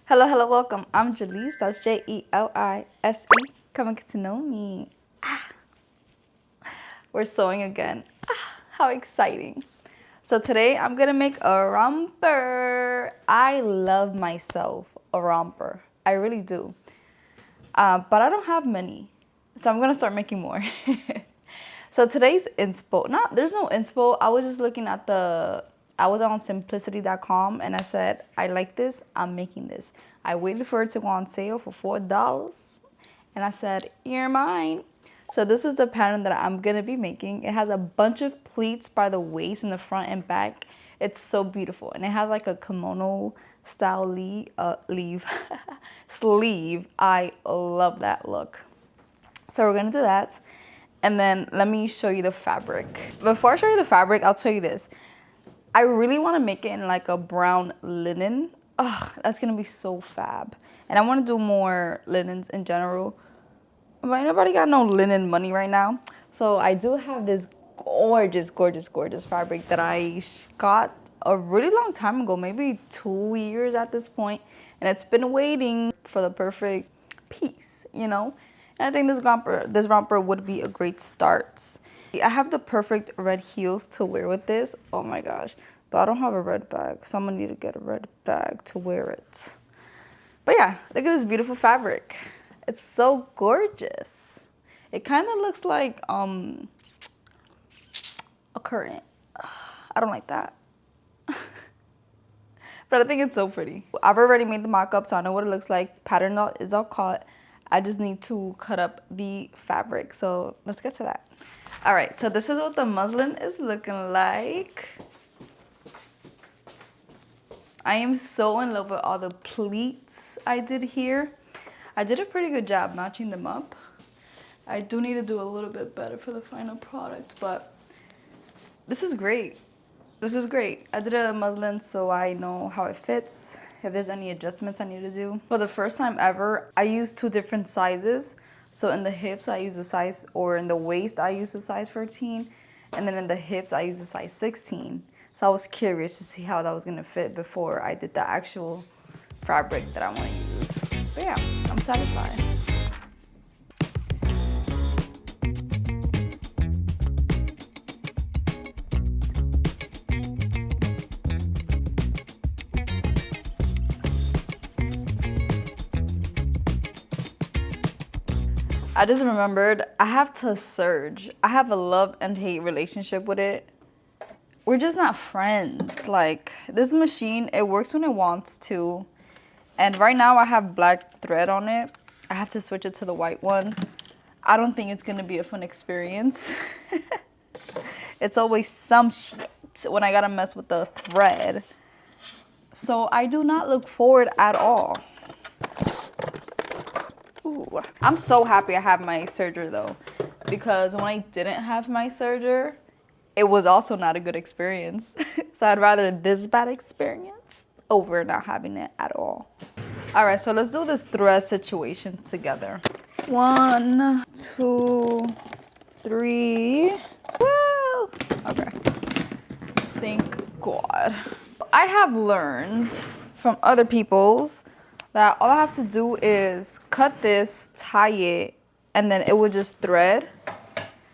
Hello, hello, welcome. I'm Jelise. That's Jelise. Come and get to know me. We're sewing again. How exciting. So today I'm gonna make a romper. I love myself a romper. I really do. But I don't have many. So I'm gonna start making more. So today's inspo, there's no inspo. I was just looking at I was on simplicity.com and I said, I like this, I'm making this. I waited for it to go on sale for $4 and I said, you're mine. So this is the pattern that I'm gonna be making. It has a bunch of pleats by the waist in the front and back. It's so beautiful. And it has like a kimono style sleeve. I love that look. So we're gonna do that. And then let me show you the fabric. Before I show you the fabric, I'll tell you this. I really want to make it in like a brown linen. Oh, that's gonna be so fab. And I want to do more linens in general. But nobody got no linen money right now. So I do have this gorgeous, gorgeous, gorgeous fabric that I got a really long time ago, maybe 2 years at this point. And it's been waiting for the perfect piece, you know? And I think this romper would be a great start. I have the perfect red heels to wear with this. Oh my gosh. But I don't have a red bag, so I'm gonna need to get a red bag to wear it. But yeah, look at this beautiful fabric. It's so gorgeous. It kind of looks like a curtain. I don't like that. But I think it's so pretty. I've already made the mock-up, so I know what it looks like. Pattern is all cut. I just need to cut up the fabric. So let's get to that. All right, so this is what the muslin is looking like. I am so in love with all the pleats I did here. I did a pretty good job matching them up. I do need to do a little bit better for the final product, but this is great. This is great. I did a muslin so I know how it fits, if there's any adjustments I need to do. For the first time ever, I used 2 different sizes. So in the hips, I use a size, or in the waist, I use a size 14. And then in the hips, I use a size 16. So I was curious to see how that was gonna fit before I did the actual fabric that I wanna use. But yeah, I'm satisfied. I just remembered I have to serge. I have a love and hate relationship with it. We're just not friends. Like, this machine, it works when it wants to. And right now I have black thread on it. I have to switch it to the white one. I don't think it's gonna be a fun experience. It's always some shit when I gotta mess with the thread. So I do not look forward at all. Ooh. I'm so happy I have my serger though, because when I didn't have my serger, it was also not a good experience. So I'd rather this bad experience over not having it at all. All right, so let's do this thread situation together. 1, 2, 3. Woo! Okay. Thank God. I have learned from other people's that all I have to do is cut this, tie it, and then it would just thread.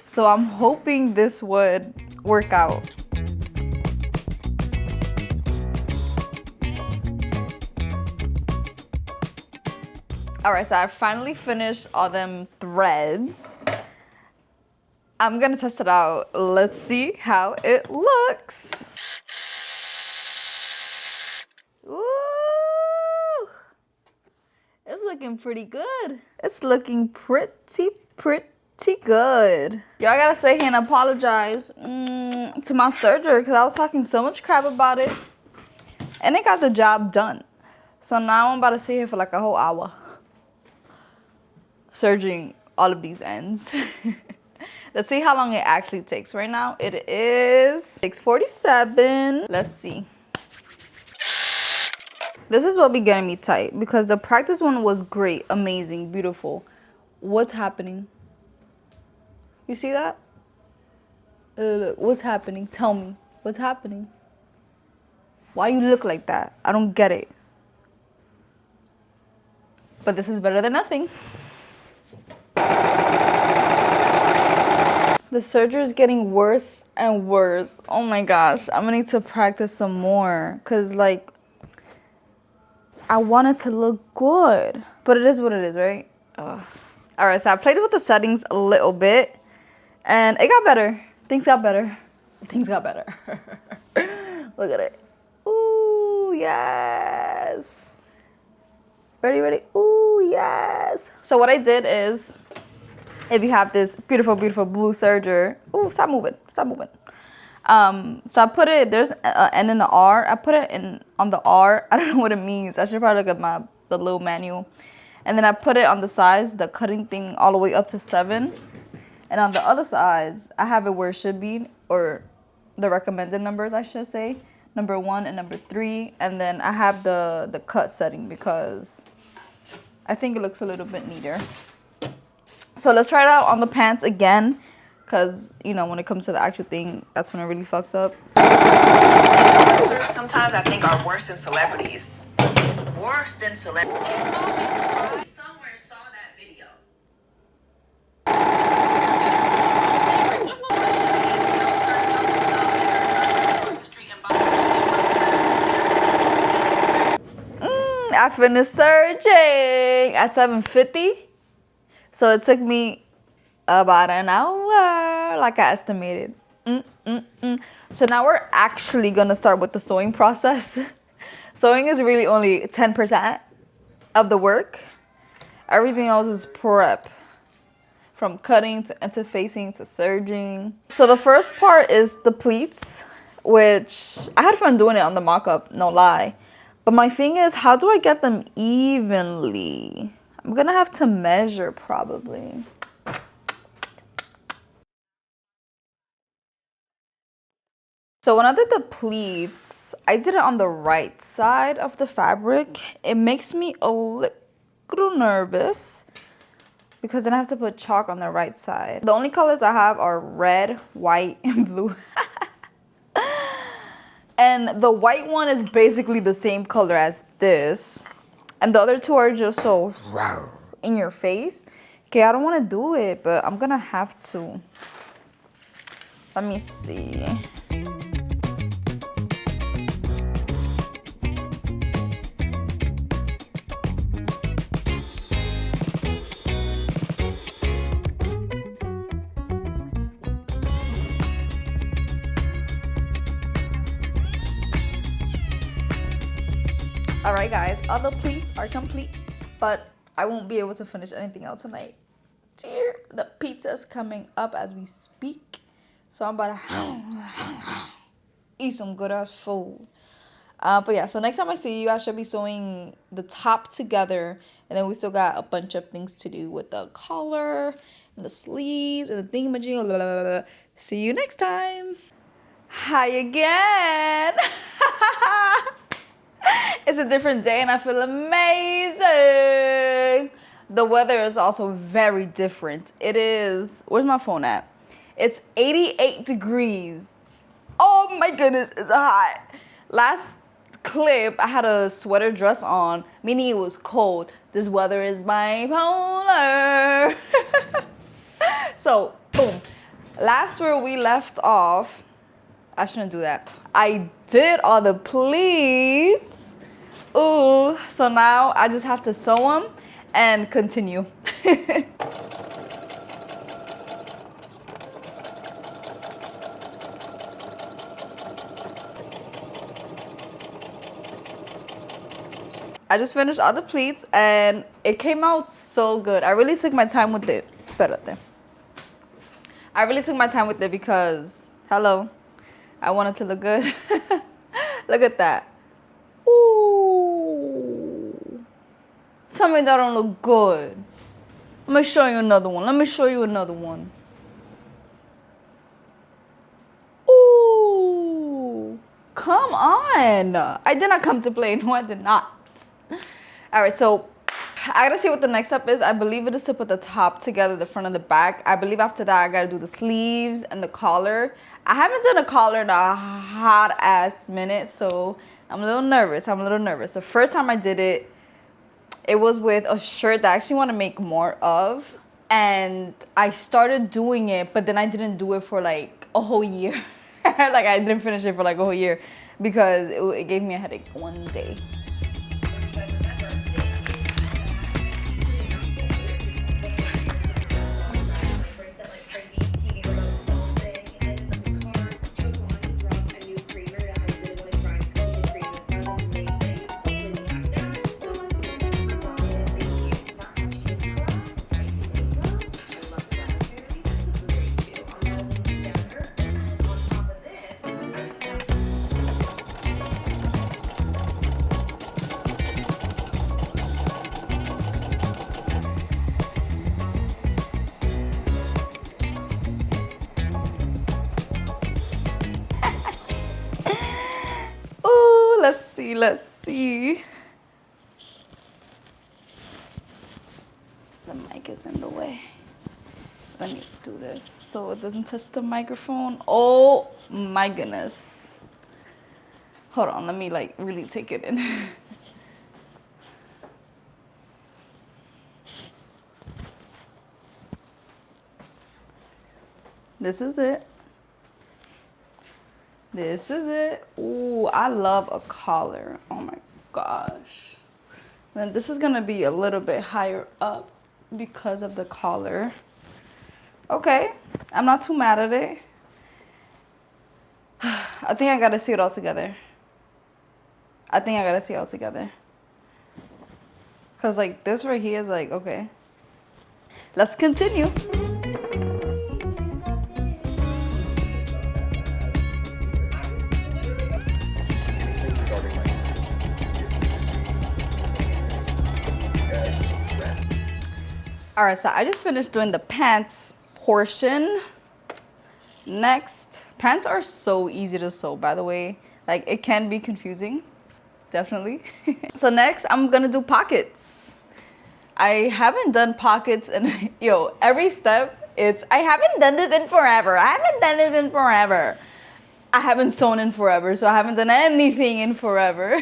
So I'm hoping this would work out. All right, so I finally finished all them threads. I'm gonna test it out. Let's see how it looks. Ooh. It's looking pretty good. It's looking pretty good. Y'all gotta say here and apologize to my serger because I was talking so much crap about it. And it got the job done. So now I'm about to sit here for like a whole hour. Serging all of these ends. Let's see how long it actually takes. Right now it is 6:47. Let's see. This is what be getting me tight because the practice one was great, amazing, beautiful. What's happening? You see that? Look, what's happening? Tell me. What's happening? Why you look like that? I don't get it. But this is better than nothing. The surgery is getting worse and worse. Oh my gosh, I'm gonna need to practice some more because like I want it to look good, but it is what it is, right? Ugh. All right, so I played with the settings a little bit and it got better. Things got better. Things got better. Look at it. Ooh, yes. Ready? Ooh, yes. So what I did is, if you have this beautiful, beautiful blue serger, ooh, stop moving. So I put it, there's an N and an R. I put it in on the R. I don't know what it means. I should probably look at the little manual. And then I put it on the sides, the cutting thing all the way up to 7. And on the other sides, I have it where it should be, or the recommended numbers, I should say. Number 1 and number 3. And then I have the cut setting because I think it looks a little bit neater. So let's try it out on the pants again. Because, you know, when it comes to the actual thing, that's when it really fucks up. Sometimes I think are worse than celebrities. Worse than celebrities. Somewhere saw that video. I finished surging at 7:50. So it took me about an hour, like I estimated. So now we're actually gonna start with the sewing process. Sewing is really only 10% of the work. Everything else is prep. From cutting to interfacing to serging. So the first part is the pleats, which I had fun doing it on the mock-up, no lie. But my thing is, how do I get them evenly? I'm gonna have to measure probably. So when I did the pleats, I did it on the right side of the fabric. It makes me a little nervous because then I have to put chalk on the right side. The only colors I have are red, white, and blue. And the white one is basically the same color as this. And the other two are just so in your face. Okay, I don't want to do it, but I'm gonna have to. Let me see. All right, guys, all the pleats are complete, but I won't be able to finish anything else tonight. Dear, the pizza's coming up as we speak, so I'm about to eat some good ass food. But yeah, so next time I see you, I should be sewing the top together, and then we still got a bunch of things to do with the collar and the sleeves and the thingamajig. Blah, blah, blah. See you next time. Hi again. It's a different day and I feel amazing. The weather is also very different. It is, where's my phone at? It's 88 degrees. Oh my goodness, it's hot. Last clip, I had a sweater dress on, meaning it was cold. This weather is bipolar. So, boom. Last where we left off, I shouldn't do that. I did all the pleats. Ooh, so now I just have to sew them and continue. I just finished all the pleats and it came out so good. I really took my time with it. I really took my time with it because, hello, I want it to look good. Look at that. Ooh. Tell me that don't look good. Let me show you another one. Ooh. Come on. I did not come to play. No, I did not. All right, so I gotta see what the next step is. I believe it is to put the top together, the front and the back. I believe after that, I gotta do the sleeves and the collar. I haven't done a collar in a hot ass minute, so I'm a little nervous. The first time I did it, It was with a shirt that I actually want to make more of. And I started doing it, but then I didn't do it for like a whole year. Like I didn't finish it for like a whole year because it gave me a headache one day. Oh, let's see. The mic is in the way. Let me do this so it doesn't touch the microphone. Oh my goodness. Hold on, let me like really take it in. This is it. This is it. Ooh, I love a collar. Oh my gosh. Then this is gonna be a little bit higher up because of the collar. Okay, I'm not too mad at it. I think I gotta see it all together. Cause like this right here is like, okay. Let's continue. All right, so I just finished doing the pants portion. Next, pants are so easy to sew, by the way. Like it can be confusing, definitely. So next, I'm gonna do pockets. I haven't done pockets and yo, every step, I haven't done this in forever. I haven't sewn in forever, so I haven't done anything in forever.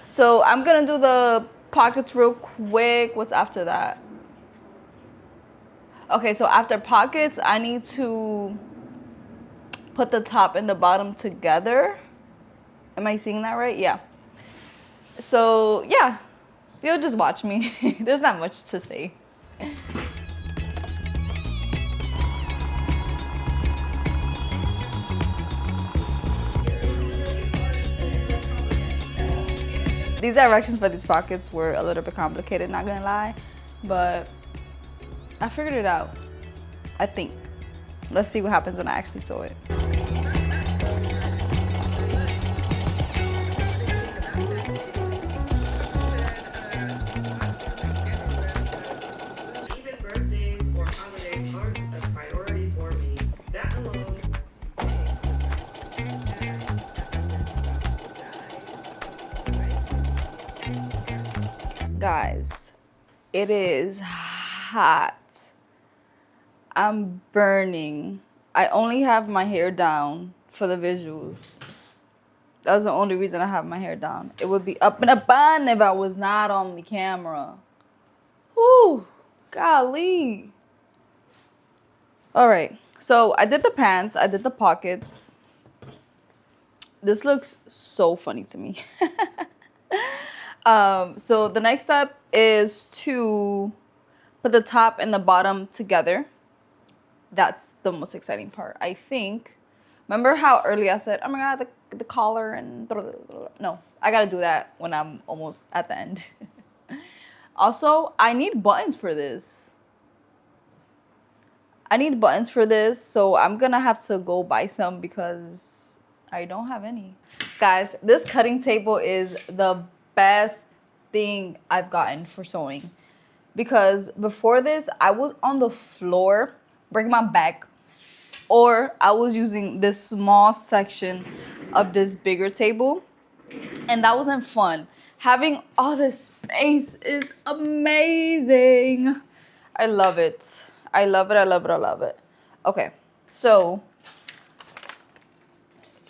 So I'm gonna do the pockets real quick. What's after that? Okay, so after pockets, I need to put the top and the bottom together. Am I seeing that right? Yeah. So yeah, you'll just watch me. There's not much to say. These directions for these pockets were a little bit complicated, not gonna lie, but I figured it out, I think. Let's see what happens when I actually sew it. Even birthdays or holidays aren't a priority for me. That alone. Guys, it is hot. I'm burning. I only have my hair down for the visuals. That's the only reason I have my hair down. It would be up in a bun if I was not on the camera. Whew, golly. All right, so I did the pants, I did the pockets. This looks so funny to me. So the next step is to put the top and the bottom together. That's the most exciting part, I think. Remember how earlier I said, oh my God, the collar and... No, I gotta do that when I'm almost at the end. Also, I need buttons for this. So I'm gonna have to go buy some because I don't have any. Guys, this cutting table is the best thing I've gotten for sewing. Because before this, I was on the floor breaking my back, or I was using this small section of this bigger table, and that wasn't fun. Having all this space is amazing. I love it. I love it. Okay, so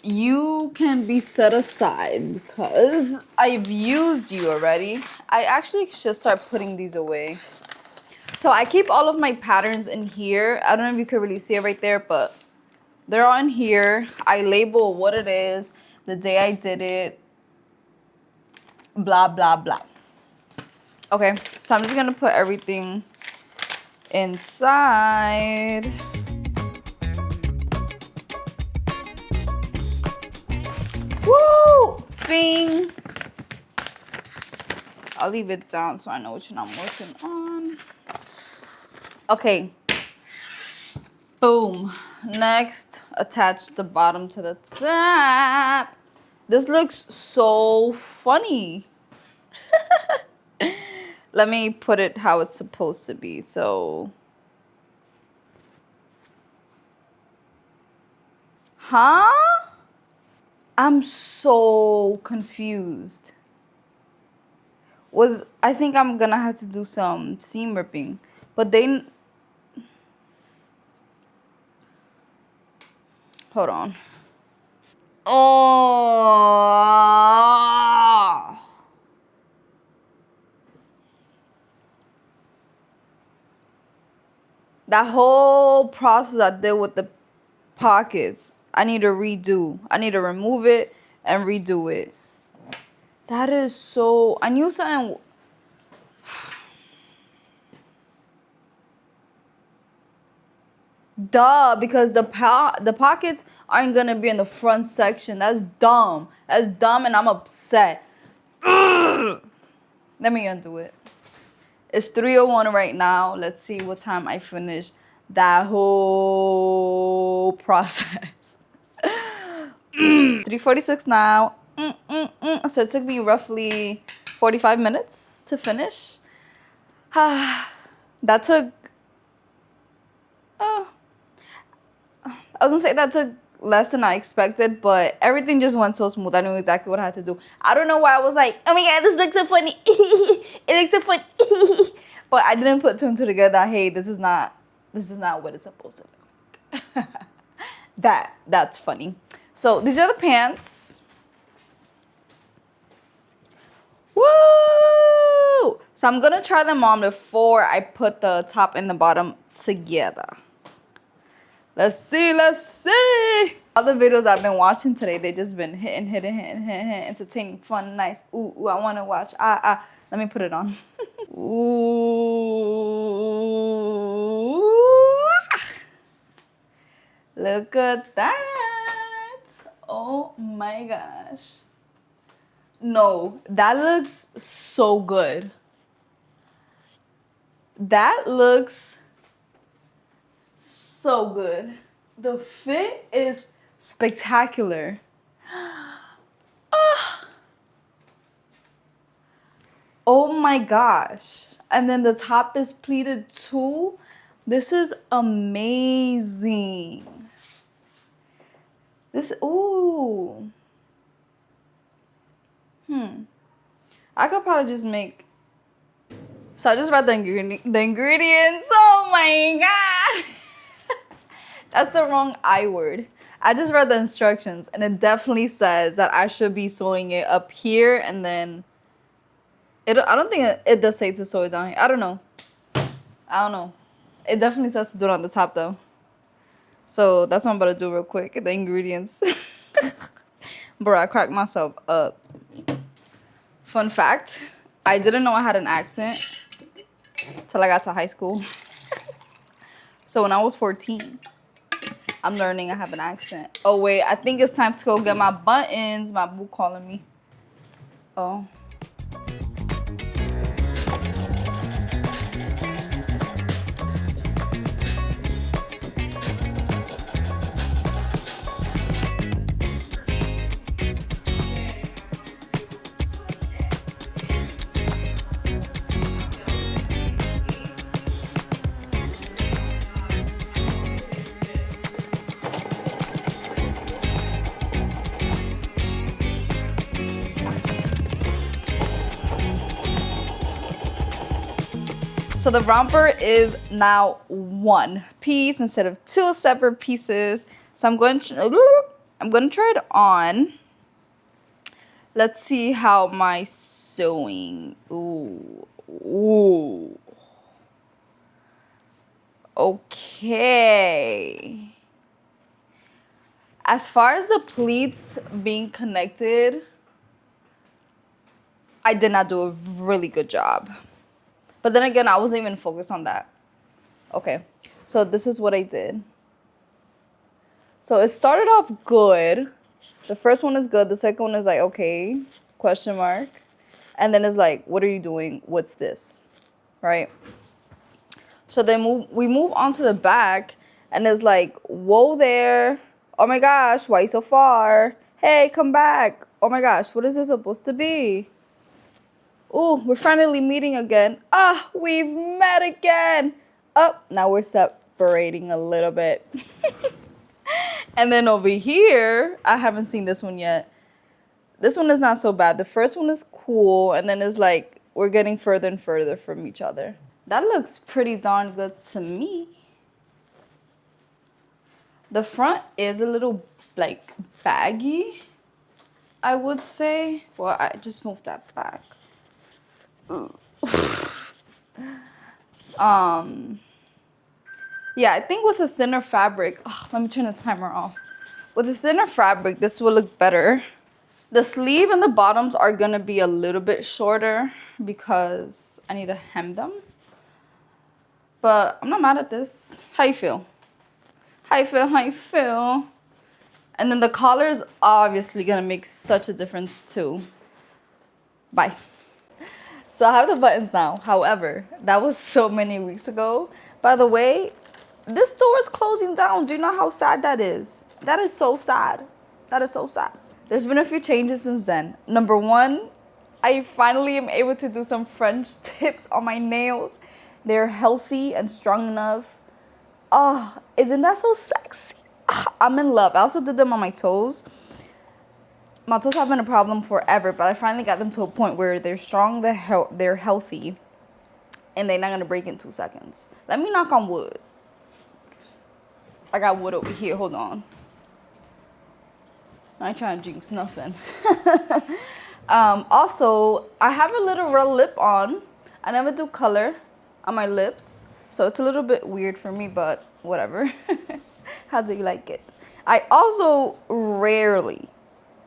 you can be set aside because I've used you already. I actually should start putting these away. So I keep all of my patterns in here. I don't know if you can really see it right there, but they're all in here. I label what it is, the day I did it, blah, blah, blah. Okay, so I'm just gonna put everything inside. Woo! Thing. I'll leave it down so I know which one I'm working on. Okay. Boom. Next, attach the bottom to the top. This looks so funny. Let me put it how it's supposed to be. So, huh? I'm so confused. I think I'm gonna have to do some seam ripping, but they, hold on. Oh, that whole process I did with the pockets, I need to redo. I need to remove it and redo it. That is so, I knew something. Duh, because the pockets aren't gonna be in the front section. That's dumb. That's dumb, and I'm upset. Let me undo it. It's 3:01 right now. Let's see what time I finish that whole process. 3:46 now. So it took me roughly 45 minutes to finish. That took. I was gonna say that took less than I expected, but everything just went so smooth. I knew exactly what I had to do. I don't know why I was like, oh my god, this looks so funny. It looks so funny. But I didn't put two and two together. Hey, this is not what it's supposed to look like. That's funny. So these are the pants. Woo! So I'm gonna try them on before I put the top and the bottom together. Let's see. All the videos I've been watching today, they just been hitting, entertaining, fun, nice. Ooh, I wanna watch. Let me put it on. Ooh. Look at that. Oh my gosh. No, that looks so good. That looks so good. The fit is spectacular. Oh my gosh. And then the top is pleated too. This is amazing. Ooh. I could probably just make. So I just read the ingredients. Oh my god. That's the wrong I word. I just read the instructions and it definitely says that I should be sewing it up here and then I don't think it does say to sew it down here. I don't know. It definitely says to do it on the top though. So that's what I'm about to do real quick. The ingredients. Bro, I cracked myself up. Fun fact, I didn't know I had an accent till I got to high school. So when I was 14, I'm learning I have an accent. Oh wait, I think it's time to go get my buttons. My boo calling me. Oh. So the romper is now one piece instead of two separate pieces. So I'm going to I'm gonna try it on. Let's see how my sewing. Ooh. Okay. As far as the pleats being connected, I did not do a really good job. But then again, I wasn't even focused on that. Okay, so this is what I did. So it started off good. The first one is good. The second one is like, okay, question mark. And then it's like, what are you doing? What's this? Right? So then we move on to the back, and it's like, whoa there. Oh my gosh, why so far? Hey, come back. Oh my gosh, what is this supposed to be? Ooh, we're finally meeting again. Ah, we've met again. Oh, now we're separating a little bit. And then over here, I haven't seen this one yet. This one is not so bad. The first one is cool, and then it's like we're getting further and further from each other. That looks pretty darn good to me. The front is a little like baggy, I would say. Well, I just moved that back. Yeah, I think with a thinner fabric, let me turn the timer off. With a thinner fabric, this will look better. The sleeve and the bottoms are gonna be a little bit shorter because I need to hem them. But I'm not mad at this. How you feel? How you feel? How you feel? And then the collar is obviously gonna make such a difference too. Bye. So I have the buttons now. However, that was so many weeks ago. By the way, this store is closing down. Do you know how sad that is? That is so sad. That is so sad. There's been a few changes since then. Number one, I finally am able to do some French tips on my nails. They're healthy and strong enough. Oh, isn't that so sexy? I'm in love. I also did them on my toes. My toes have been a problem forever, but I finally got them to a point where they're strong, they're healthy, and they're not gonna break in 2 seconds. Let me knock on wood. I got wood over here, hold on. I ain't trying to jinx nothing. Also, I have a little red lip on. I never do color on my lips, so it's a little bit weird for me, but whatever. How do you like it? I also rarely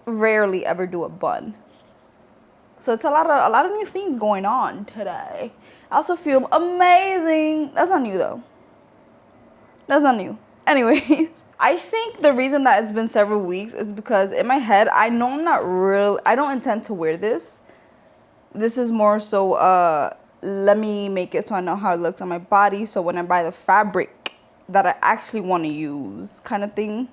ever do a bun. So it's a lot of new things going on today. I also feel amazing. That's not new though. That's not new. Anyways, I think the reason that it's been several weeks is because in my head, I know I don't intend to wear this. This is more so, let me make it so I know how it looks on my body. So when I buy the fabric that I actually want to use kind of thing.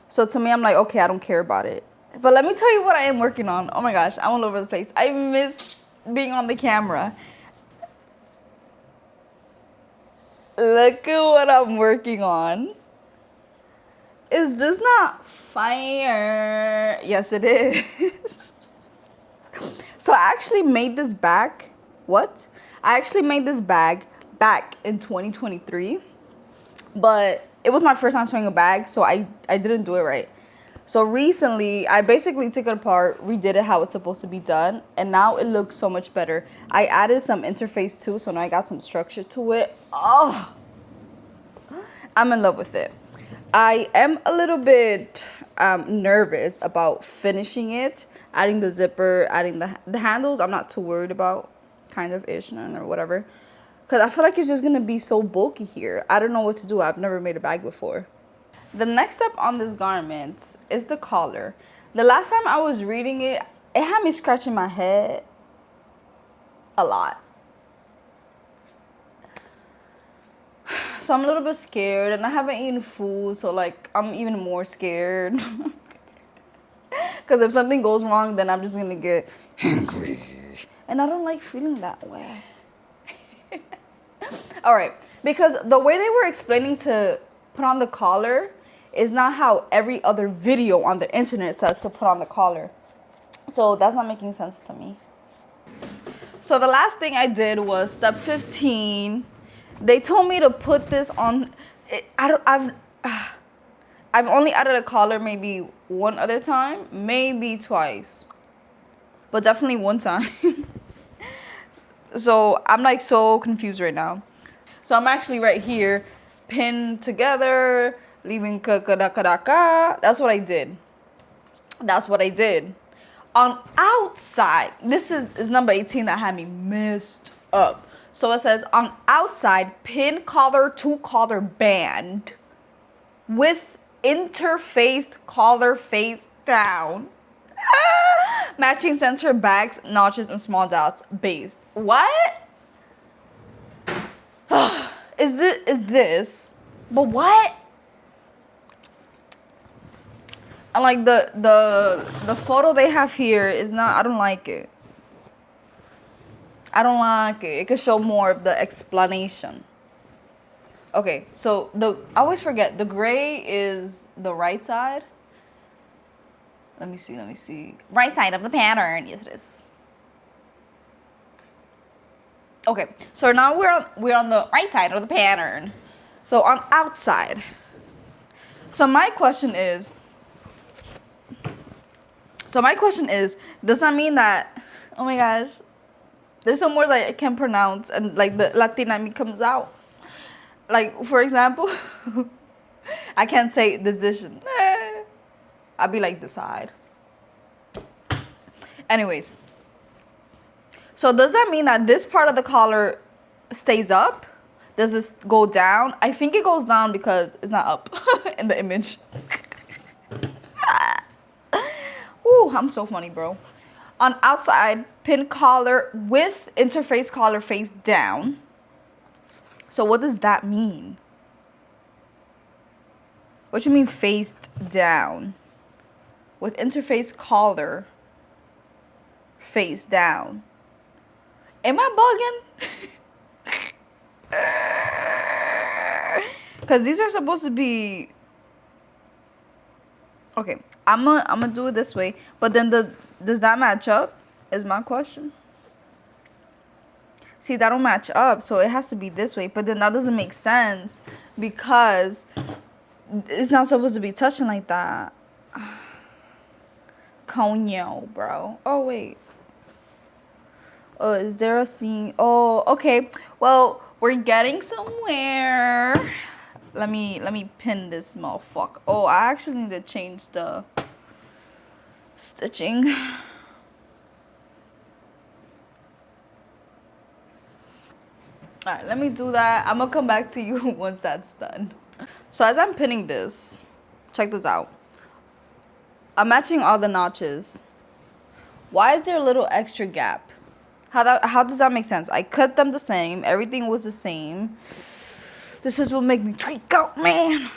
So to me, I'm like, okay, I don't care about it. But let me tell you what I am working on. Oh my gosh, I'm all over the place. I miss being on the camera. Look at what I'm working on. Is this not fire? Yes, it is. So I actually made this bag. What? I actually made this bag back in 2023. But it was my first time sewing a bag, so I didn't do it right. So recently, I basically took it apart, redid it how it's supposed to be done, and now it looks so much better. I added some interface too, so now I got some structure to it. Oh, I'm in love with it. I am a little bit nervous about finishing it, adding the zipper, adding the handles. I'm not too worried about, kind of ish, or whatever. Because I feel like it's just going to be so bulky here. I don't know what to do. I've never made a bag before. The next step on this garment is the collar. The last time I was reading it, it had me scratching my head a lot. So I'm a little bit scared, and I haven't eaten food, so like I'm even more scared. Because if something goes wrong, then I'm just going to get angry. And I don't like feeling that way. All right, because the way they were explaining to put on the collar is not how every other video on the internet says to put on the collar. So that's not making sense to me. So the last thing I did was step 15. They told me to put this on. I I've only added a collar maybe one other time, maybe twice, but definitely one time. So I'm like so confused right now. So I'm actually right here, pinned together, leaving ka-ka-da-ka-da-ka. That's what I did. That's what I did. On outside, this is number 18 that had me messed up. So it says on outside, pin collar to collar band with interfaced collar face down. Matching center bags, notches, and small dots based. What? Is this? But what? And like the photo they have here is not, I don't like it. I don't like it. It could show more of the explanation. Okay, so I always forget the gray is the right side. Let me see. Right side of the pattern. Yes, it is. Okay, so now we're on the right side of the pattern. So on outside. So my question is, does that mean that, oh my gosh, there's some words I can't pronounce and like the Latina in me comes out. Like, for example, I can't say decision. I'll be like decide. Anyways. So does that mean that this part of the collar stays up? Does this go down? I think it goes down because it's not up in the image. Ooh, I'm so funny, bro. On outside, pin collar with interface collar face down. So what does that mean? What you mean faced down? With interface collar face down. Am I bugging? Because these are supposed to be... Okay, I'm gonna do it this way. But then does that match up? Is my question. See, that don't match up. So it has to be this way. But then that doesn't make sense. Because it's not supposed to be touching like that. Conyo, bro. Oh, wait. Oh, is there a scene? Oh, okay. Well, we're getting somewhere. Let me pin this motherfucker. Oh, I actually need to change the stitching. Alright, let me do that. I'm gonna come back to you once that's done. So as I'm pinning this, check this out. I'm matching all the notches. Why is there a little extra gap? How does that make sense? I cut them the same. Everything was the same. This is what make me tweak out, man.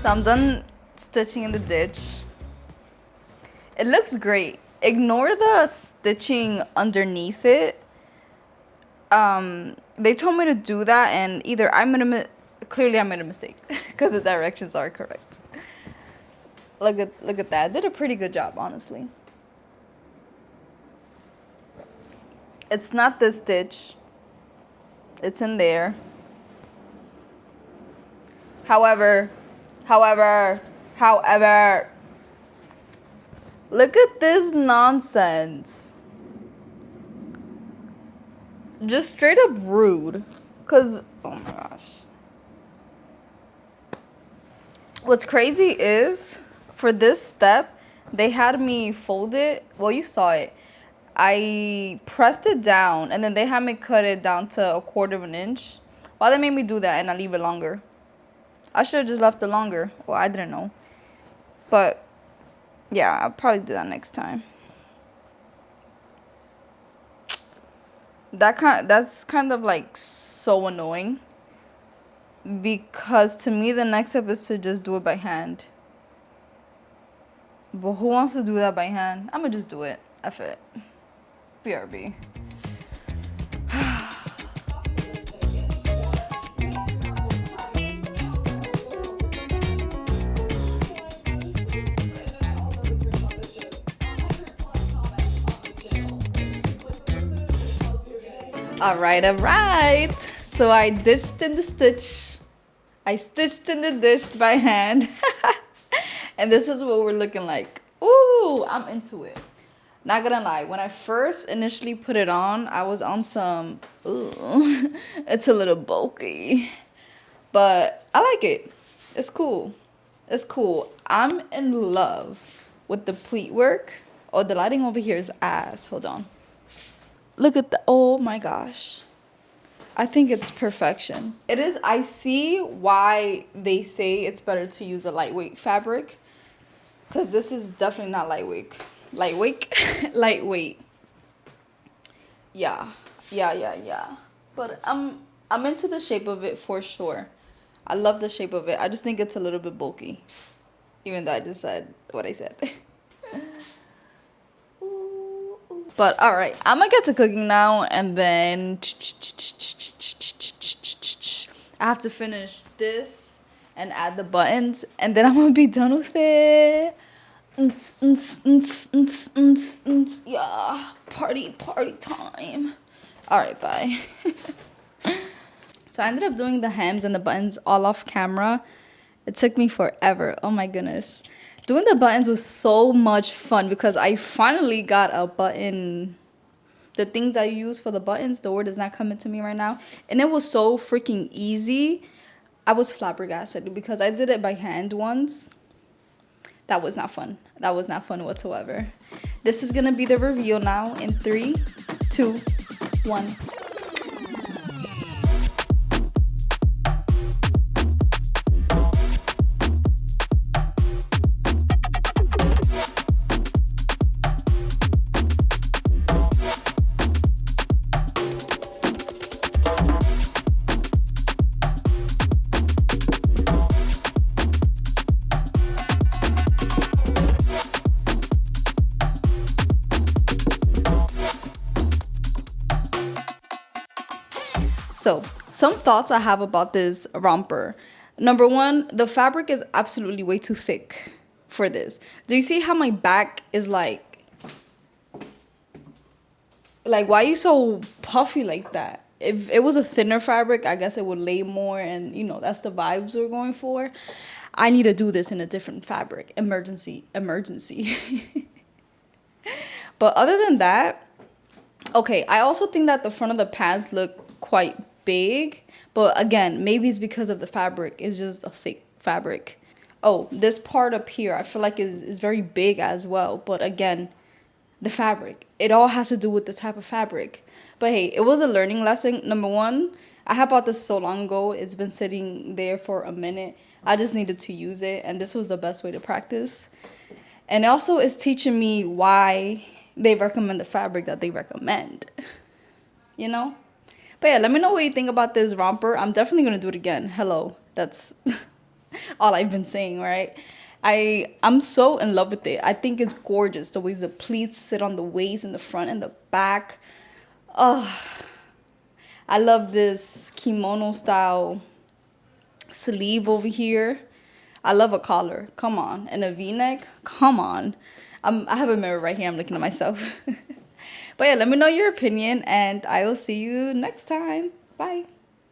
So I'm done stitching in the ditch. It looks great. Ignore the stitching underneath it. They told me to do that, and either clearly I made a mistake because the directions are correct. Look at that. I did a pretty good job, honestly. It's not this stitch. It's in there. However, however, look at this nonsense. Just straight up rude. Cause, oh my gosh. What's crazy is, for this step, they had me fold it. Well, you saw it. I pressed it down, and then they had me cut it down to 1/4 of an inch. Why they made me do that and not leave it longer? I should have just left it longer. Well, I didn't know. But, yeah, I'll probably do that next time. That's kind of like so annoying. Because to me, the next step is to just do it by hand. But who wants to do that by hand? I'm gonna just do it. F it. BRB. All right. So I dished in the stitch. I stitched in the dish by hand. And this is what we're looking like. Ooh, I'm into it. Not gonna lie, when I first initially put it on, I was on some, ooh, it's a little bulky. But I like it. It's cool. It's cool. I'm in love with the pleat work. Oh, the lighting over here is ass. Hold on. Look at the, oh my gosh. I think it's perfection. It is, I see why they say it's better to use a lightweight fabric. Because this is definitely not lightweight. Lightweight. Yeah. But I'm into the shape of it for sure. I love the shape of it. I just think it's a little bit bulky. Even though I just said what I said. But all right, I'm gonna get to cooking now, and then I have to finish this and add the buttons, and then I'm gonna be done with it. Yeah, party time. All right, bye. So I ended up doing the hems and the buttons all off camera. It took me forever. Oh my goodness. Doing the buttons was so much fun because I finally got a button. The things I use for the buttons, the word is not coming to me right now. And it was so freaking easy. I was flabbergasted because I did it by hand once. That was not fun. That was not fun whatsoever. This is going to be the reveal now in 3, 2, 1. So, some thoughts I have about this romper. Number one, the fabric is absolutely way too thick for this. Do you see how my back is like why are you so puffy like that? If it was a thinner fabric, I guess it would lay more, and you know, that's the vibes we're going for. I need to do this in a different fabric. Emergency. But other than that, okay, I also think that the front of the pants look quite big, but again, maybe it's because of the fabric. It's just a thick fabric. Oh, this part up here I feel like is very big as well, but again, the fabric, it all has to do with the type of fabric. But hey, it was a learning lesson. Number one, I had bought this so long ago. It's been sitting there for a minute. I just needed to use it, and this was the best way to practice. And also, it's teaching me why they recommend the fabric that they recommend, you know. But yeah, let me know what you think about this romper. I'm definitely going to do it again. Hello. That's all I've been saying, right? I'm so in love with it. I think it's gorgeous. The ways the pleats sit on the waist, in the front and the back. Oh, I love this kimono style sleeve over here. I love a collar. Come on. And a V-neck. Come on. I have a mirror right here. I'm looking at myself. But yeah, let me know your opinion, and I will see you next time. Bye.